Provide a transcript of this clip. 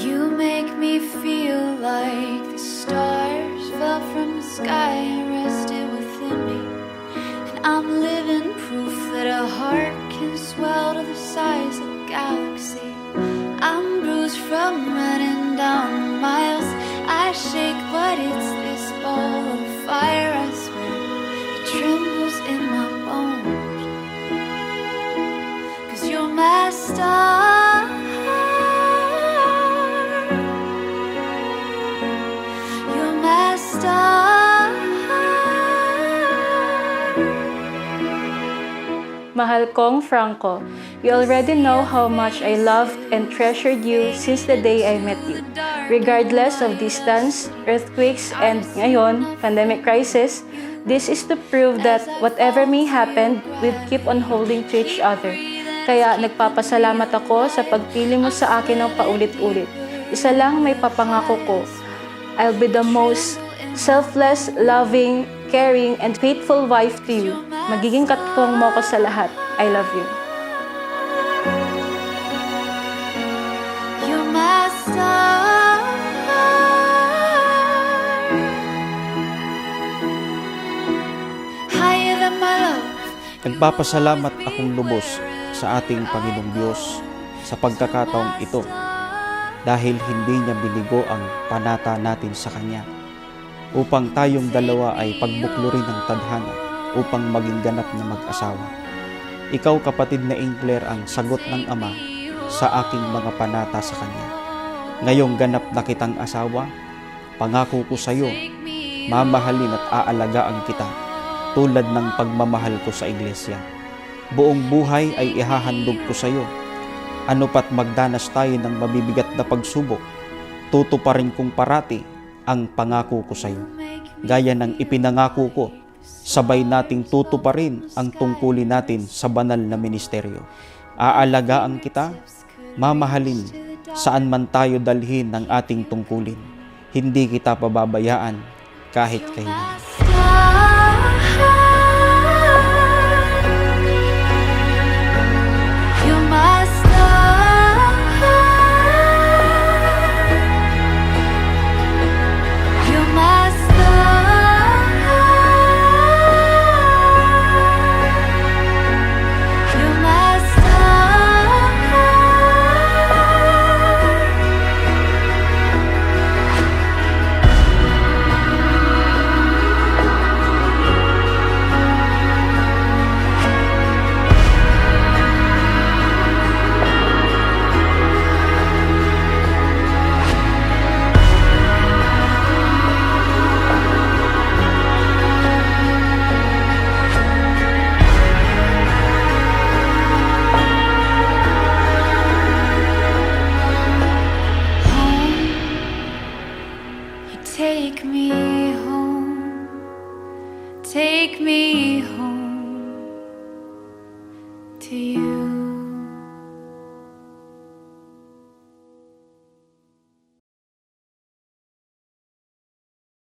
You make me feel like the stars fell from the sky and rested within me. And I'm living proof that a heart can swell to the size of a galaxy. I'm bruised from running down miles. I shake, but it's this ball of fire, I swear. It trembles in my bones. 'Cause you're my star. Mahal kong Franco, you already know how much I loved and treasured you since the day I met you. Regardless of distance, earthquakes, and ngayon, pandemic crisis, this is to prove that whatever may happen, we'll keep on holding to each other. Kaya nagpapasalamat ako sa pagpili mo sa akin ng paulit-ulit. Isa lang may papangako ko. I'll be the most selfless, loving, caring, and faithful wife to you. Magiging katuwang mo ko sa lahat. I love you. You're my star. Higher than my love. Nagpapasalamat akong lubos sa ating Panginoong Diyos sa pagkakataong ito dahil hindi niya binigo ang panata natin sa Kanya upang tayong dalawa ay pagbuklurin ng tadhana upang maging ganap na mag-asawa. Ikaw, kapatid na Inkler, ang sagot ng Ama sa aking mga panata sa Kanya. Ngayong ganap na kitang asawa, pangako ko sa iyo, mamahalin at aalagaan kita tulad ng pagmamahal ko sa iglesia. Buong buhay ay ihahandog ko sa iyo. Ano pat magdanas tayo ng mabibigat na pagsubok, tutuparin kong parati ang pangako ko sa iyo. Gaya ng ipinangako ko, sabay nating tutuparin ang tungkulin natin sa banal na ministeryo. Aalagaan kita, mamahalin, saan man tayo dalhin ng ating tungkulin. Hindi kita pababayaan kahit kailan. Take me home, take me home.